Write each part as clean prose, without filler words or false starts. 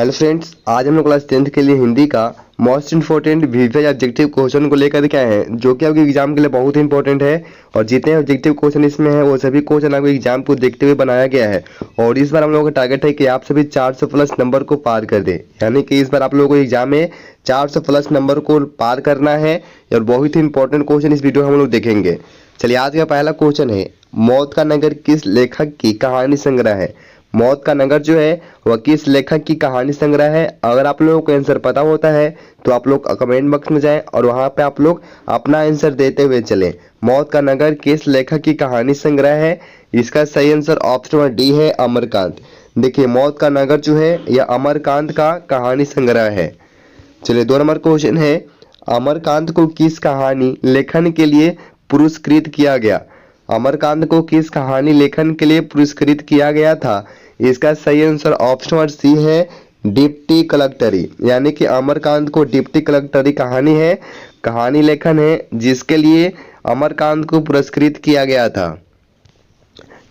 Hello friends, आज हम लोग क्लास 10th के लिए हिंदी का most important VVI objective question को लेकर के आए हैं, जो कि आपके एग्जाम के लिए बहुत ही इंपॉर्टेंट है। और जितने ऑब्जेक्टिव क्वेश्चन इसमें है वो सभी क्वेश्चन आपके एग्जाम को देखते हुए बनाया गया है। और इस बार हम लोगों का टारगेट है कि आप सभी 400 प्लस नंबर को पार कर दे, यानी कि इस बार आप लोगों को एग्जाम में 400 प्लस नंबर को पार करना है। और बहुत ही इंपॉर्टेंट क्वेश्चन इस वीडियो में हम लोग देखेंगे। चलिए, आज का पहला क्वेश्चन है, मौत का नगर किस लेखक की कहानी संग्रह है? मौत का नगर जो है वह किस लेखक की कहानी संग्रह है? अगर आप लोगों को आंसर पता होता है तो आप लोग कमेंट बॉक्स में जाएं और वहां पे आप लोग अपना आंसर देते हुए चलें। मौत का नगर किस लेखक की कहानी संग्रह है? इसका सही आंसर ऑप्शन नंबर डी है, अमरकांत। देखिए, मौत का नगर जो है यह अमरकांत का कहानी संग्रह है। चलिए, 2 नंबर क्वेश्चन है, अमरकांत को किस कहानी लेखन के लिए पुरस्कृत किया गया? अमरकांत को किस कहानी लेखन के लिए पुरस्कृत किया गया था? इसका सही आंसर ऑप्शन नंबर सी है, डिप्टी कलेक्टरी। यानी कि अमरकांत को डिप्टी कलेक्टरी कहानी लेखन है जिसके लिए अमरकांत को पुरस्कृत किया गया था।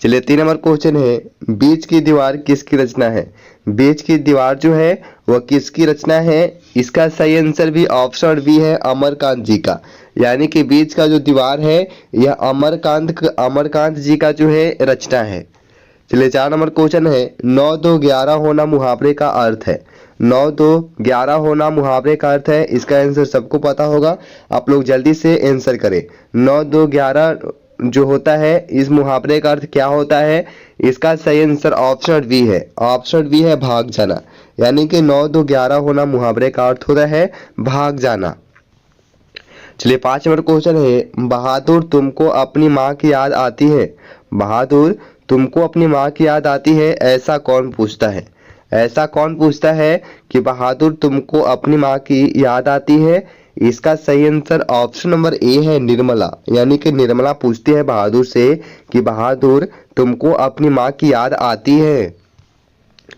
चलिए, 3 नंबर क्वेश्चन है, बीच की दीवार किसकी रचना है? बीच की दीवार जो है वह किसकी रचना है? इसका सही आंसर भी ऑप्शन बी है, अमरकांत जी का। यानी कि बीच का जो दीवार है यह अमरकांत जी का जो है रचना है। चलिए, 4 नंबर क्वेश्चन है, 9 2 11 होना मुहावरे का अर्थ है। 9 2 11 होना मुहावरे का अर्थ है। इसका आंसर सबको पता होगा, आप लोग जल्दी से आंसर करें। 9 2 11 जो होता है, इस मुहावरे का अर्थ क्या होता है? इसका सही आंसर ऑप्शन बी है, भाग जाना। यानी कि 9 2 11 होना मुहावरे का अर्थ होता है भाग जाना। चलिए, 5 नंबर क्वेश्चन है, बहादुर तुमको अपनी माँ की याद आती है? बहादुर तुमको अपनी माँ की याद आती है, ऐसा कौन पूछता है? ऐसा कौन पूछता है कि बहादुर तुमको अपनी माँ की याद आती है? इसका सही आंसर ऑप्शन नंबर ए है, निर्मला। यानी कि निर्मला पूछती है बहादुर से कि बहादुर तुमको अपनी माँ की याद आती है।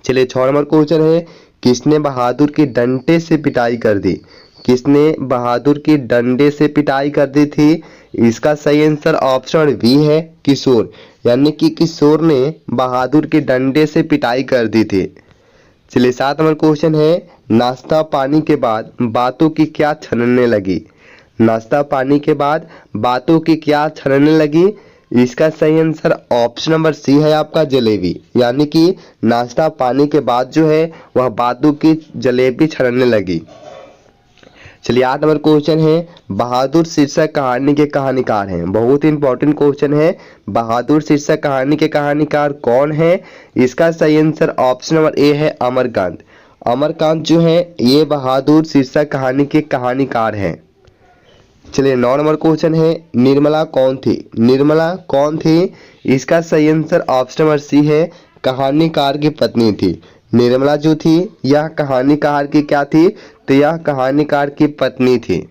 चलिए, 6 नंबर क्वेश्चन है, किसने बहादुर की डंडे से पिटाई कर दी? किसने बहादुर की डंडे से पिटाई कर दी थी? इसका सही आंसर ऑप्शन बी है, किशोर। यानी कि किशोर ने बहादुर के डंडे से पिटाई कर दी थी। चलिए, 7 नंबर क्वेश्चन है, नाश्ता पानी के बाद बातों की क्या छनने लगी? नाश्ता पानी के बाद बातों की क्या छनने लगी? इसका सही आंसर ऑप्शन नंबर सी है, आपका जलेबी। यानी कि नाश्ता पानी के बाद जो है वह बातों की जलेबी छनने लगी। चलिए, 8 नंबर क्वेश्चन है, बहादुर शीर्षक कहानी के कहानीकार हैं। बहुत ही इंपॉर्टेंट क्वेश्चन है, बहादुर शीर्षक कहानी के कहानीकार कौन है? इसका सही आंसर ऑप्शन नंबर ए है, अमरकांत। अमरकांत जो है ये बहादुर शीर्षक कहानी के कहानीकार हैं। चलिए, 9 नंबर क्वेश्चन है, निर्मला कौन थी? निर्मला कौन थी? इसका सही आंसर ऑप्शन नंबर सी है, कहानीकार की पत्नी थी। निर्मला जो थी यह कहानीकार की क्या थी? तो यह कहानीकार की पत्नी थी।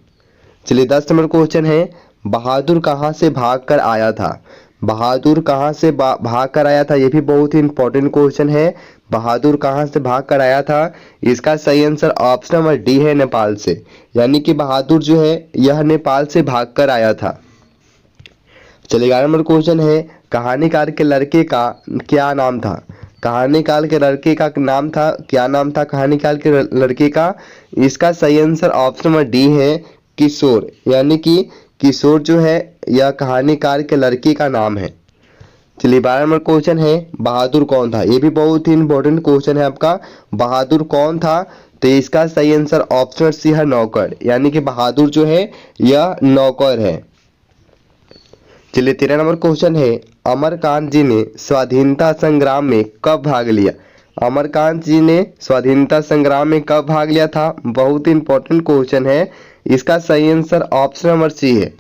चलिए, 10 नंबर क्वेश्चन है, बहादुर कहाँ से भाग कर आया था? बहादुर कहाँ से भाग कर आया था? यह भी बहुत ही इंपॉर्टेंट क्वेश्चन है, बहादुर कहाँ से भाग कर आया था? इसका सही आंसर ऑप्शन नंबर डी है, नेपाल से। यानी कि बहादुर जो है यह नेपाल से भाग कर आया था। चलिए, 11 नंबर क्वेश्चन है, कहानीकार के लड़के का क्या नाम था? कहानीकार के लड़के का नाम था, क्या नाम था कहानीकार के लड़के का? इसका सही आंसर ऑप्शन नंबर डी है, किशोर। यानी कि किशोर जो है यह कहानीकार के लड़के का नाम है। चलिए, 12 नंबर क्वेश्चन है, बहादुर कौन था? ये भी बहुत ही इंपॉर्टेंट क्वेश्चन है आपका, बहादुर कौन था? तो इसका सही आंसर ऑप्शन सी है, नौकर। यानी कि बहादुर जो है यह नौकर है। चलिए, 13 नंबर क्वेश्चन है, अमरकांत जी ने स्वाधीनता संग्राम में कब भाग लिया? अमरकांत जी ने स्वाधीनता संग्राम में कब भाग लिया था? बहुत ही इंपॉर्टेंट क्वेश्चन है, इसका सही आंसर ऑप्शन नंबर सी है,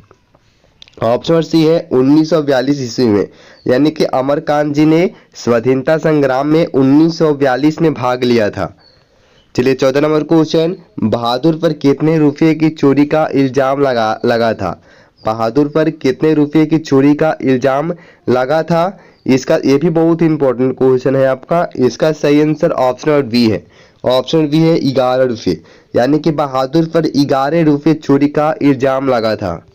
1942 ईस्वी में। यानी कि अमरकांत जी ने स्वाधीनता संग्राम में 1942 में भाग लिया था। चलिए, 14 नंबर क्वेश्चन, बहादुर पर कितने रुपए की चोरी का इल्जाम लगा था? बहादुर पर कितने रुपए की चोरी का इल्जाम लगा था? इसका ये भी बहुत इंपॉर्टेंट क्वेश्चन है आपका। इसका सही आंसर ऑप्शन बी है, 11 रुपये। यानी कि बहादुर पर 11 रुपये चोरी का इल्जाम लगा था।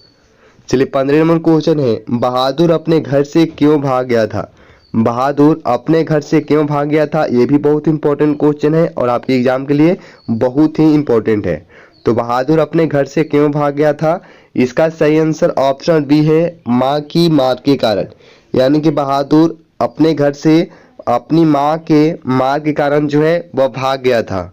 चलिए, 15 नंबर क्वेश्चन है, बहादुर अपने घर से क्यों भाग गया था? बहादुर अपने घर से क्यों भाग गया था, ये भी बहुत इंपॉर्टेंट क्वेश्चन है और आपके एग्जाम के लिए बहुत ही इंपॉर्टेंट है। तो बहादुर अपने घर से क्यों भाग गया था, इसका सही आंसर ऑप्शन बी है, माँ की मार के कारण। यानी कि बहादुर अपने घर से अपनी माँ के मार के कारण जो है वह भाग गया था।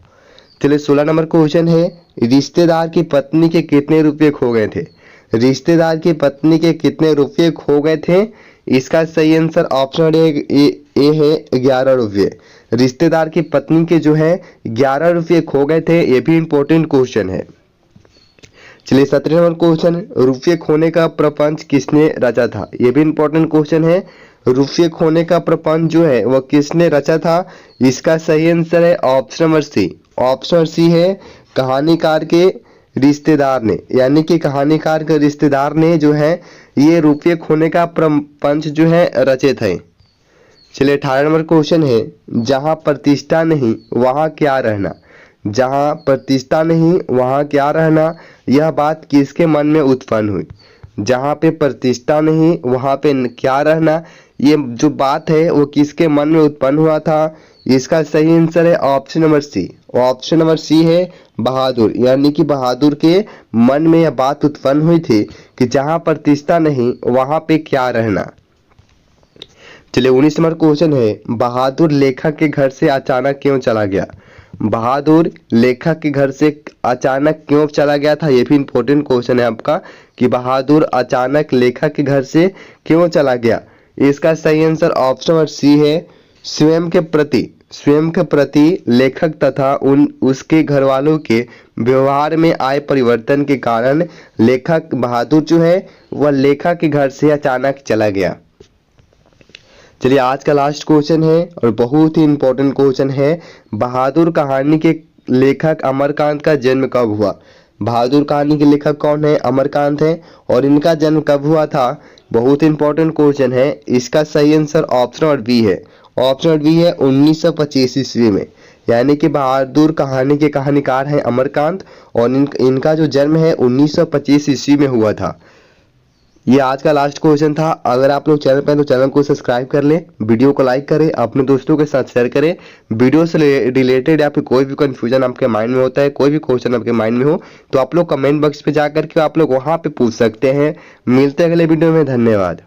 चलिए 16 नंबर क्वेश्चन है, रिश्तेदार की पत्नी के कितने रुपये खो गए थे। रिश्तेदार की पत्नी के कितने रुपये खो गए थे, इसका सही आंसर ऑप्शन ए है 11 रुपये। रिश्तेदार की पत्नी के जो है 11 रुपये खो गए थे, ये भी इंपॉर्टेंट क्वेश्चन है। चलिए 17 नंबर क्वेश्चन, रुपये खोने का प्रपंच किसने रचा था, ये भी इंपॉर्टेंट क्वेश्चन है। रुपये खोने का प्रपंच जो है वह किसने रचा था, इसका सही आंसर है option number C. Option C है, कहानीकार के रिश्तेदार ने। यानी कि कहानीकार के रिश्तेदार ने जो है ये रुपये खोने का प्रपंच जो है रचे थे। चलिए 18 नंबर क्वेश्चन है, जहां प्रतिष्ठा नहीं वहां क्या रहना। जहां प्रतिष्ठा नहीं वहां क्या रहना, यह बात किसके मन में उत्पन्न हुई। जहां पे प्रतिष्ठा नहीं वहां पे क्या रहना, ये जो बात है वो किसके मन में उत्पन्न हुआ था, इसका सही आंसर है option number C. Option number C है बहादुर। यानी कि बहादुर के मन में यह बात उत्पन्न हुई थी कि जहां प्रतिष्ठा नहीं वहां पे क्या रहना। चलिए 19 नंबर क्वेश्चन है, बहादुर लेखक के घर से अचानक क्यों चला गया। बहादुर लेखक के घर से अचानक क्यों चला गया था, ये भी इंपॉर्टेंट क्वेश्चन है आपका कि बहादुर अचानक लेखक के घर से क्यों चला गया। इसका सही आंसर ऑप्शन नंबर सी है, स्वयं के प्रति लेखक तथा उसके घर वालों के व्यवहार में आए परिवर्तन के कारण लेखक बहादुर जो है वह लेखक के घर से अचानक चला गया। चलिए आज का लास्ट क्वेश्चन है और बहुत ही इंपॉर्टेंट क्वेश्चन है, बहादुर कहानी के लेखक अमरकांत का जन्म कब हुआ। बहादुर कहानी के लेखक कौन है, अमरकांत है, और इनका जन्म कब हुआ था, बहुत इंपॉर्टेंट क्वेश्चन है। इसका सही आंसर ऑप्शन नंबर बी है। ऑप्शन नंबर बी है 1925 ईस्वी में। यानी कि बहादुर कहानी के कहानीकार हैं अमरकांत और इनका जो जन्म है 1925 ईस्वी में हुआ था। ये आज का लास्ट क्वेश्चन था। अगर आप लोग चैनल पर हैं तो चैनल को सब्सक्राइब कर लें, वीडियो को लाइक करें, अपने दोस्तों के साथ शेयर करें। वीडियो से रिलेटेड या फिर कोई भी कंफ्यूजन आपके माइंड में होता है, कोई भी क्वेश्चन आपके माइंड में हो तो आप लोग कमेंट बॉक्स पे जाकर के आप लोग वहां पे पूछ सकते हैं। मिलते हैं अगले वीडियो में, धन्यवाद।